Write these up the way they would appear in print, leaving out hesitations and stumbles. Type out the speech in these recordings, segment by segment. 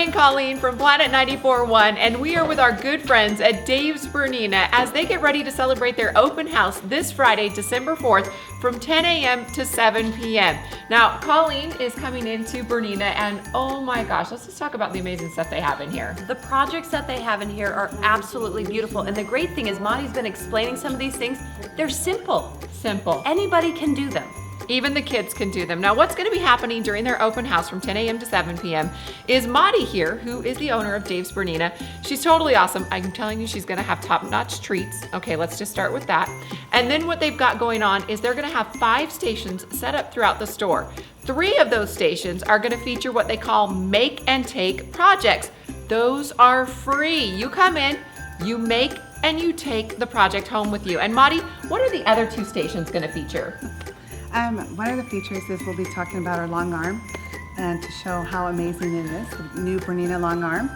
and Colleen from Planet 94.1, and we are with our good friends at Dave's Bernina as they get ready to celebrate their open house this Friday, December 4th from 10 a.m. to 7 p.m. Now, Colleen is coming into Bernina, and oh my gosh, let's just talk about the amazing stuff they have in here. The projects that they have in here are absolutely beautiful, and the great thing is Monty's been explaining some of these things. They're simple. Simple. Anybody can do them. Even the kids can do them. Now, what's going to be happening during their open house from 10 a.m. to 7 p.m. is Maudie here, who is the owner of Dave's Bernina. She's totally awesome. I'm telling you, she's going to have top-notch treats. Okay, let's just start with that. And then what they've got going on is they're going to have 5 stations set up throughout the store. 3 of those stations are going to feature what they call make and take projects. Those are free. You come in, you make and you take the project home with you. And Maudie, what are the other 2 stations going to feature? One of the features is we'll be talking about our long arm and to show how amazing it is, the new Bernina long arm.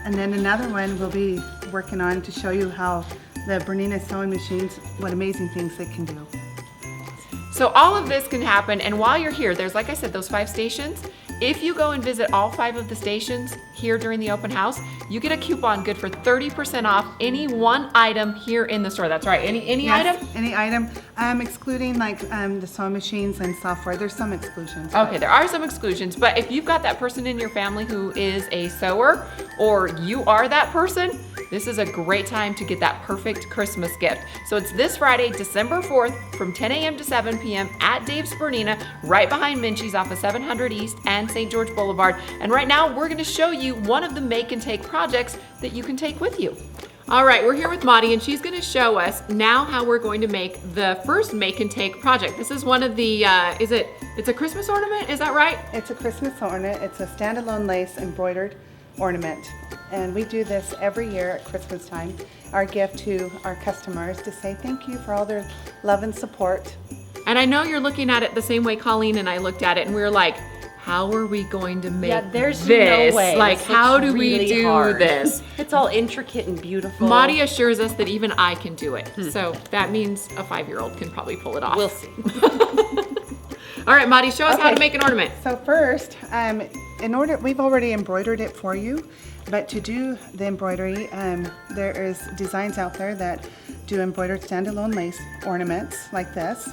And then another one we'll be working on to show you how the Bernina sewing machines, what amazing things they can do. So all of this can happen, and while you're here, there's, like I said, those 5 stations. If you go and visit all 5 of the stations here during the open house, you get a coupon good for 30% off any one item here in the store. That's right, any Yes, item? any item, excluding like the sewing machines and software. There's some exclusions. Okay, there are some exclusions, but if you've got that person in your family who is a sewer, or you are that person, this is a great time to get that perfect Christmas gift. So it's this Friday, December 4th from 10 a.m. to 7 p.m. at Dave's Bernina, right behind Minchie's off of 700 East and St. George Boulevard. And right now, we're gonna show you one of the make and take projects that you can take with you. All right, we're here with Maudie, and she's gonna show us now how we're going to make the first make and take project. This is one of the, it's a Christmas ornament, is that right? It's a Christmas ornament. It's a standalone lace embroidered ornament. And we do this every year at Christmas time. Our gift to our customers to say thank you for all their love and support. And I know you're looking at it the same way Colleen and I looked at it, and we were like, how are we going to make there's this? no way. Like, This how looks do we really do hard. this? It's all intricate and beautiful. Maudie assures us that even I can do it. So that means a 5-year-old can probably pull it off. We'll see. All right, Maudie, show us how to Okay. make an ornament. So first, we've already embroidered it for you, but to do the embroidery, there is designs out there that do embroidered standalone lace ornaments like this.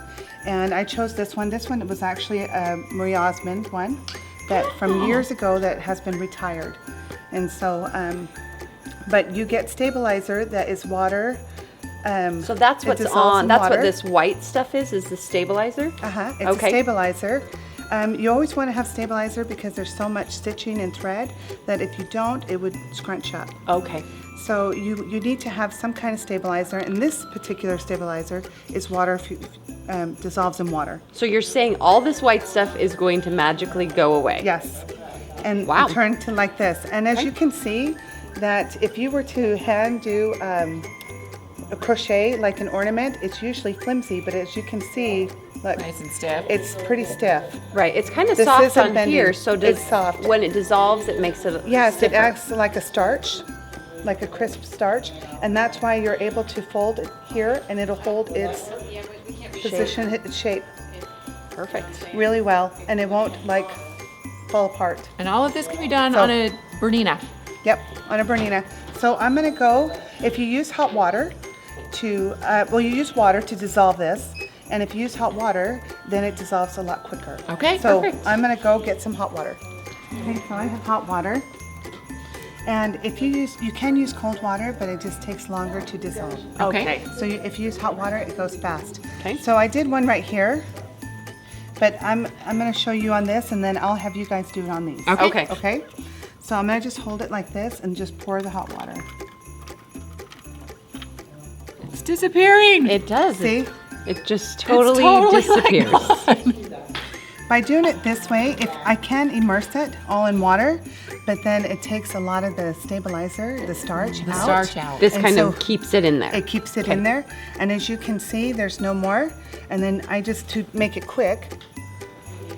And I chose this one. This one was actually a Marie Osmond one that from years ago that has been retired. And so, but you get stabilizer that is water. So that's it what's dissolves on. in That's water. what this white stuff is the stabilizer? It's Okay. a stabilizer. You always want to have stabilizer because there's so much stitching and thread that if you don't, it would scrunch up. Okay. So you need to have some kind of stabilizer, and this particular stabilizer is water, dissolves in water. So you're saying all this white stuff is going to magically go away? Yes, and Wow. turn to like this. And as you can see, that if you were to hand do a crochet like an ornament, it's usually flimsy, but as you can see, look, Nice and stiff. it's pretty stiff. Right. It's kind of This soft isn't on bending. here. So does It's soft. when it dissolves, it makes it Yes, stiffer. it acts like a starch, like a crisp starch, and that's why you're able to fold it here, and it'll hold its position, its shape Perfect. really well, and it won't like fall apart. And all of this can be done So- on a Bernina. Yep, on a Bernina. So I'm gonna go, if you use hot water to, you use water to dissolve this, and if you use hot water, then it dissolves a lot quicker. Okay, So perfect. I'm gonna go get some hot water. Okay, so I have hot water. And if you can use cold water, but it just takes longer to dissolve. Okay. So if you use hot water, it goes fast. Okay. So I did one right here, but I'm gonna show you on this, and then I'll have you guys do it on these. Okay. Okay. Okay? So I'm gonna just hold it like this and just pour the hot water. It's disappearing. It does. See? It just It's totally, like disappears. gone. By doing it this way, if I can immerse it all in water, but then it takes a lot of the stabilizer, the starch The out. starch out. This And kind so of keeps it in there. It keeps it in there. And as you can see, there's no more. And then I just, to make it quick,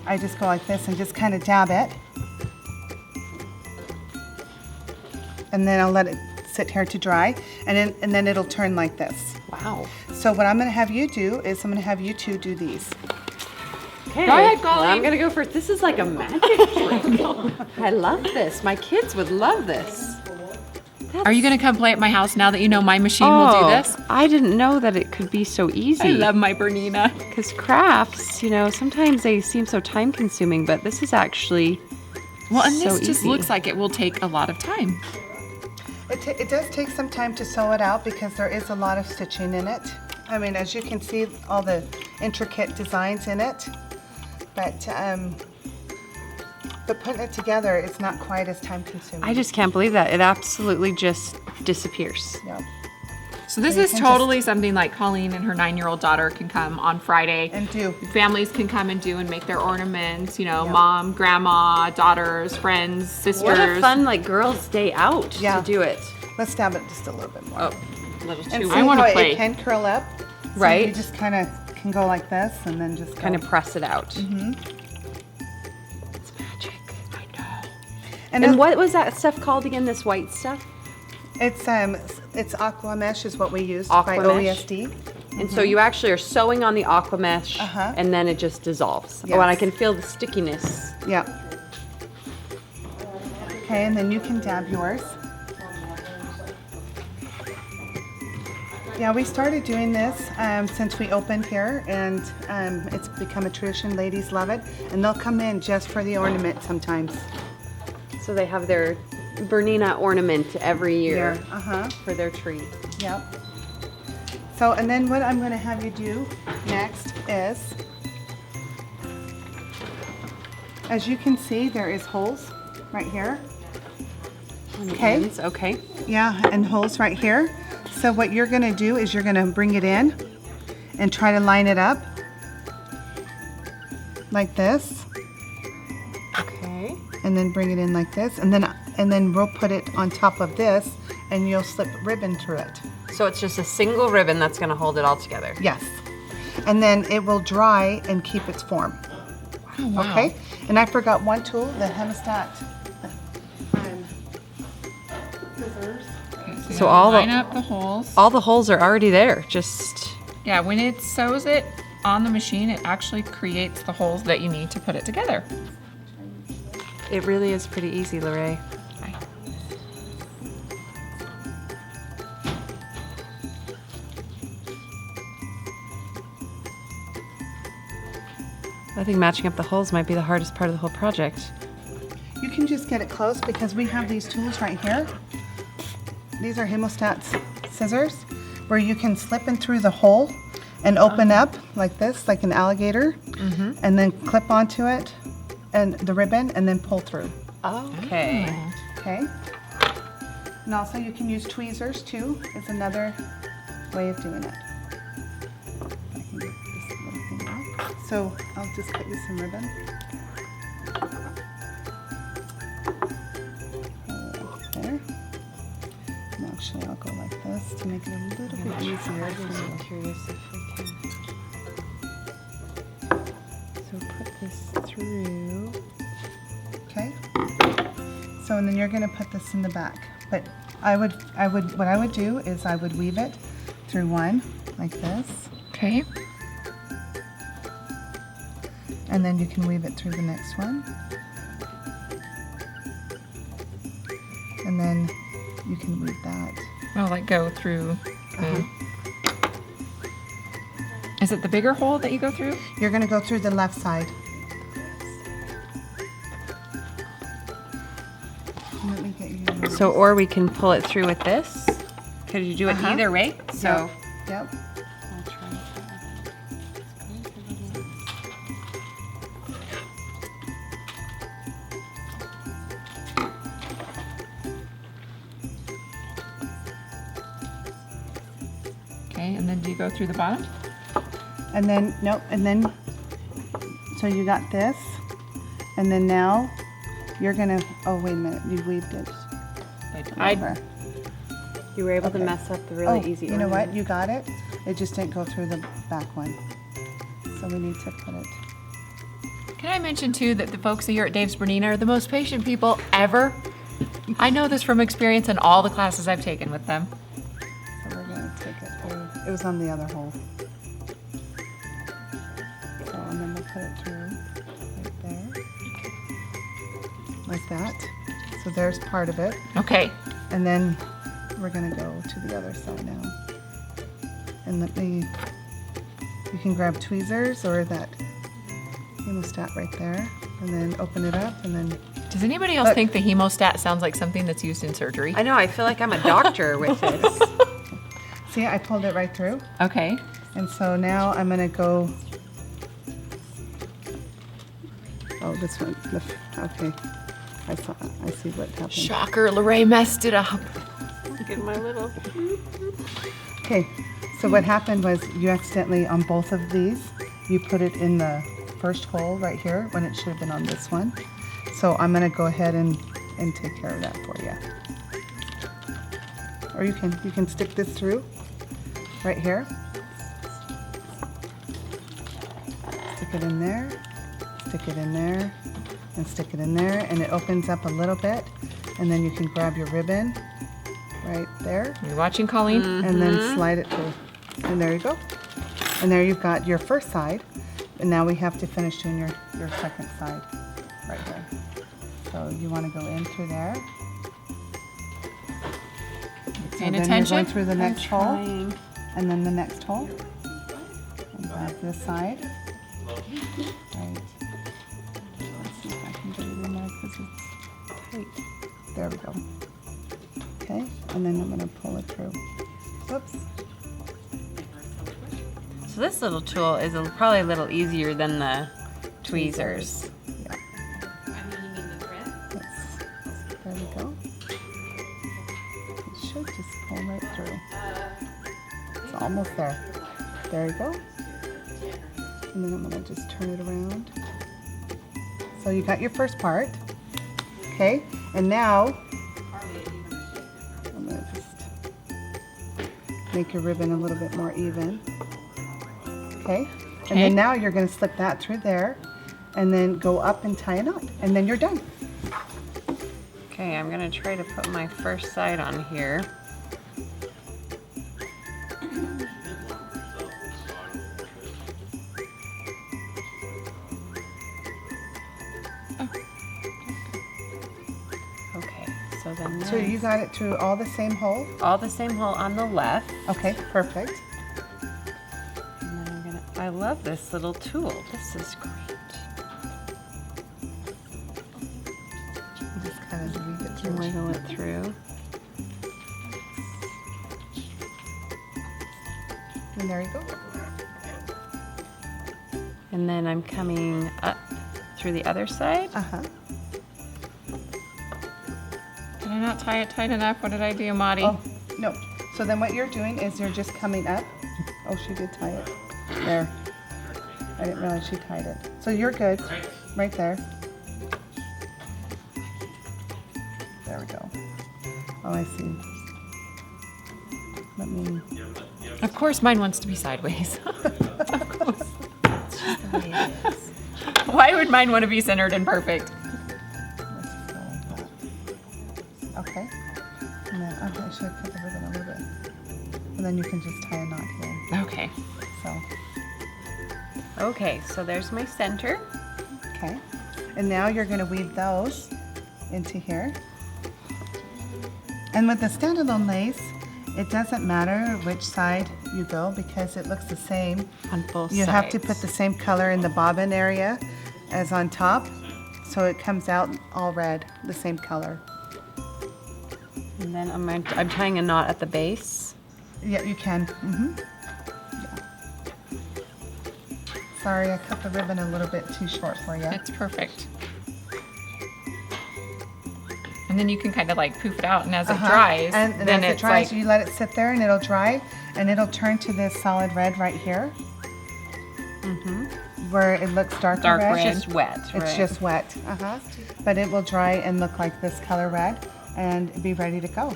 I just go like this and just kind of dab it. And then I'll let it sit here to dry. And then it'll turn like this. Wow. So what I'm gonna have you do is I'm gonna have you two do these. Okay. Go ahead, Well, I'm Colleen. gonna go first. This is like a magic trick. I love this. My kids would love this. Are you gonna come play at my house now that you know my machine will do this? I didn't know that it could be so easy. I love my Bernina. Because crafts, sometimes they seem so time consuming, but this is actually Well, and so this just easy. looks like it will take a lot of time. It does take some time to sew it out because there is a lot of stitching in it. I mean, as you can see, all the intricate designs in it. But putting it together is not quite as time consuming. I just can't believe that. It absolutely just disappears. Yeah. So this So you is can totally something like Colleen and her 9-year-old daughter can come on Friday. And do. Families can come and do and make their ornaments, mom, grandma, daughters, friends, sisters. What a fun girls' day out Yeah. to do it. Let's stab it just a little bit more. Oh, a little And too. see I want how to play. it can curl up? So Right. you just kind of can go like this and then just go. Kind of press it out. It's magic. I know. And And what was that stuff called again? This white stuff? it's aqua mesh is what we use Aqua by mesh? OESD. And so you actually are sewing on the aqua mesh, Uh-huh. and then it just dissolves. Oh, and I Yes. can feel the stickiness. Yep. Okay, and then you can dab yours. Yeah, we started doing this since we opened here, and it's become a tradition. Ladies love it, and they'll come in just for the ornament sometimes. So they have their Bernina ornament every year Uh-huh. for their tree. Yep. So, and then what I'm going to have you do next is, as you can see, there is holes right here. On the Okay. ends, okay. Yeah, and holes right here. So what you're going to do is you're going to bring it in and try to line it up like this, Okay. and then bring it in like this, and then we'll put it on top of this, and you'll slip ribbon through it. So it's just a single ribbon that's going to hold it all together. Yes. And then it will dry and keep its form. Oh, wow. Okay? And I forgot one tool, the hemostat scissors. Okay, So you all the- line up the holes. All the holes are already there. Just Yeah, when it sews it on the machine, it actually creates the holes that you need to put it together. it really is pretty easy, Lorraine. Bye. I think matching up the holes might be the hardest part of the whole project. You can just get it close because we have these tools right here. These are hemostat scissors where you can slip in through the hole and open up like this, like an alligator, and then clip onto it and the ribbon and then pull through. Okay. Okay? And also you can use tweezers too, is another way of doing it. I can get this little thing out. So I'll just cut you some ribbon. There. And actually I'll go like this to make it a little bit easier for you. I'm curious if we can. So put this through. Okay? So and then you're gonna put this in the back. But what I would do is I would weave it through one like this, Okay. and then you can weave it through the next one. And then you can weave that. Oh, like go through. Is it the bigger hole that you go through? You're gonna go through the left side. Let me get you yours. So, or we can pull it through with this. Could you do it Uh-huh. either way? So, Yep. I'll try that. Okay, and then do you go through the bottom? And then, nope, and then, so you got this, and then now you're gonna, oh, wait a minute, you weaved it. over. You were able to Okay. mess up the really Oh, easy you know what, ornament. you got it, it just didn't go through the back one. So we need to put it, Can I mention too that the folks here at Dave's Bernina are the most patient people ever? I know this from experience in all the classes I've taken with them. so we're gonna take it through, it was on the other hole. So and then we'll put it through right there. Like that. So there's part of it. Okay. And then we're gonna go to the other side now. And you can grab tweezers or that hemostat right there, and then open it up, and then Does anybody else think the hemostat sounds like something that's used in surgery? I know, I feel like I'm a doctor with this. see, I pulled it right through. Okay. And so now I'm gonna go. Oh, this one. Okay, I see what happened. Shocker, Lorraine messed it up. Get my little. Okay, so what happened was you accidentally, on both of these, you put it in the first hole right here when it should have been on this one. So I'm gonna go ahead and take care of that for you. Or you can stick this through right here. Stick it in there, stick it in there, and stick it in there, and it opens up a little bit, and then you can grab your ribbon right there. You're watching, Colleen? And then slide it through. And there you go. And there you've got your first side. And now we have to finish doing your second side right there. So you want to go in through there. Paying then attention? You're going through the next hole. Trying. And then the next hole. And grab this side. Right. Let's see if I can get it in there because it's tight. There we go. Okay, and then I'm going to pull it through. Whoops. So this little tool is probably a little easier than the tweezers. Yeah. There we go. It should just pull right through. It's almost there. There you go. And then I'm going to just turn it around. So you got your first part. Okay, and now I'm going to just make your ribbon a little bit more even. Okay, and then now you're going to slip that through there and then go up and tie a knot, and then you're done. Okay, I'm gonna try to put my first side on here. Okay, so then So you got it through all the same hole? all the same hole on the left. Okay, perfect. And then I love this little tool. This is great. You just kind of leave it Can through. wiggle it through. And there you go. And then I'm coming up through the other side. Uh-huh. Did I not tie it tight enough? What did I do, Maudie? Oh, no. So then what you're doing is you're just coming up. Oh, she did tie it. There. I didn't realize she tied it. So you're good. Right there. There we go. Oh, I see. Let me... Of course, mine wants to be sideways. Why would mine want to be centered and perfect? Let's just go like that. Okay. And then, oh, I should have cut the ribbon a little bit. And then you can just tie a knot here. Okay. So, Okay, so there's my center. okay. And now you're going to weave those into here. And with the standalone lace, it doesn't matter which side you go because it looks the same. On both You sides. have to put the same color in the bobbin area as on top, so it comes out all red, the same color. And then I'm tying a knot at the base. Yeah, you can. Yeah. Sorry, I cut the ribbon a little bit too short for you. It's perfect. And then you can kind of like poof it out, and as it dries, and then as it it's dries, like, you let it sit there and it'll dry, and it'll turn to this solid red right here, where it looks darker Dark red. red. It's just wet, It's right? just wet, but it will dry and look like this color red, and be ready to go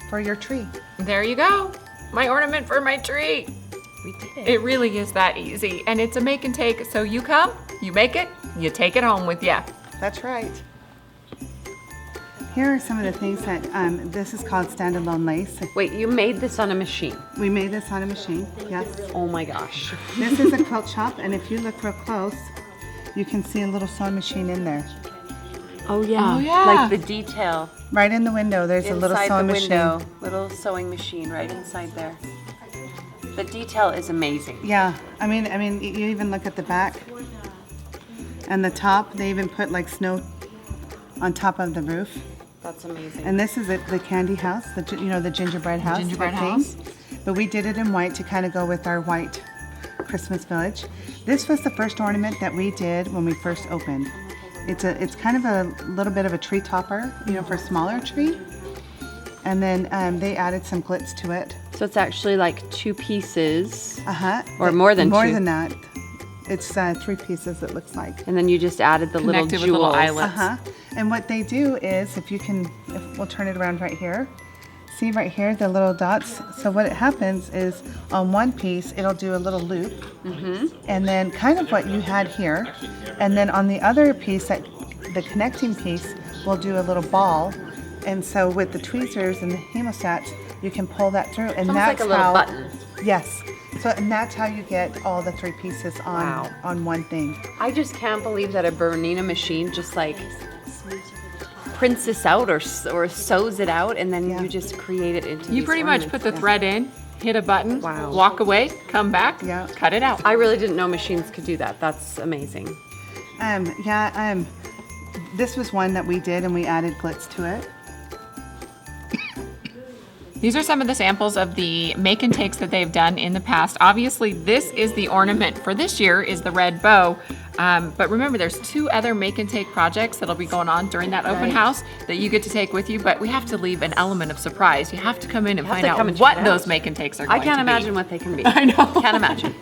for your tree. there you go. My ornament for my tree. We did it. It really is that easy. And it's a make and take. So you come, you make it, you take it home with you. That's right. Here are some of the things that, this is called standalone lace. Wait, you made this on a machine? We made this on a machine, yes. Oh my gosh. This is a quilt shop, and if you look real close, you can see a little sewing machine in there. Oh yeah. Oh, yeah. Like the detail Right in the window, there's a little inside sewing the machine. window. Little sewing machine right inside there. The detail is amazing. Yeah, I mean, you even look at the back and the top. They even put like snow on top of the roof. That's amazing. And this is the candy house, the gingerbread house. Gingerbread type thing. house. But we did it in white to kind of go with our white Christmas village. This was the first ornament that we did when we first opened. It's kind of a little bit of a tree topper, for a smaller tree. And then they added some glitz to it. So it's actually like 2 pieces. Or more than more two. than that. It's 3 pieces, it looks like. And then you just added the little Connected with jewels. little eyelets. And what they do is, if we'll turn it around right here. See right here, the little dots? So what happens is, on one piece, it'll do a little loop. And then kind of what you had here. And then on the other piece, the connecting piece, will do a little ball. And so with the tweezers and the hemostats, you can pull that through. And Almost that's like a little how, button. Yes. So, and that's how you get all the 3 pieces on one thing. I just can't believe that a Bernina machine just like prints this out or sews it out, and then you just create it into You these pretty much put the thread in, hit a button, Wow. walk away, come back, Yeah. cut it out. I really didn't know machines could do that. That's amazing. This was one that we did, and we added glitz to it. These are some of the samples of the make and takes that they've done in the past. Obviously, this is the ornament for this year, is the red bow. But remember, there's 2 other make and take projects that'll be going on during that open house that you get to take with you. But we have to leave an element of surprise. You have to come in and find out what those make and takes are going I to can't be. imagine what they can be. I know. Can't imagine.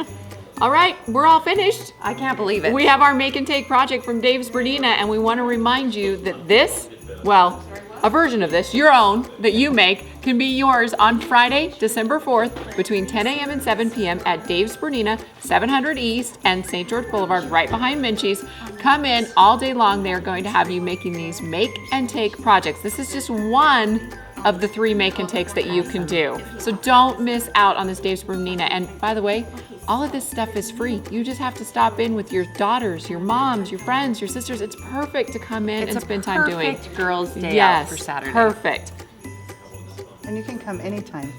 All right, we're all finished. I can't believe it. We have our make and take project from Dave's Bernina, and we want to remind you that this, a version of this, your own, that you make, can be yours on Friday, December 4th, between 10 a.m. and 7 p.m. at Dave's Bernina, 700 East and St. George Boulevard, right behind Minchie's. Come in all day long. They're going to have you making these make and take projects. This is just one of the 3 make and takes that you can do. So don't miss out on this Dave's Bernina. And by the way, all of this stuff is free. You just have to stop in with your daughters, your moms, your friends, your sisters. It's perfect to come in and spend time doing. Perfect girls' day out for Saturday. Perfect. And you can come anytime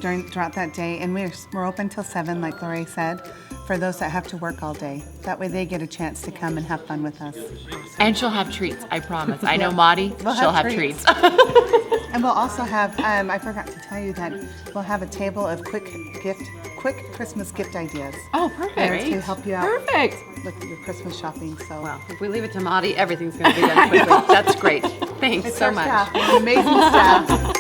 throughout that day. And we're open till 7, like Lori said, for those that have to work all day. That way they get a chance to come and have fun with us. And she'll have treats, I promise. I know Maudie, she'll have treats. And we'll also have, I forgot to tell you that we'll have a table of quick Christmas gift ideas. Oh, perfect. There to help you out Perfect. with your Christmas shopping. So Well, if we leave it to Maudie, everything's going to be done quickly. That's great. Thanks it's so our much. staff, an amazing staff.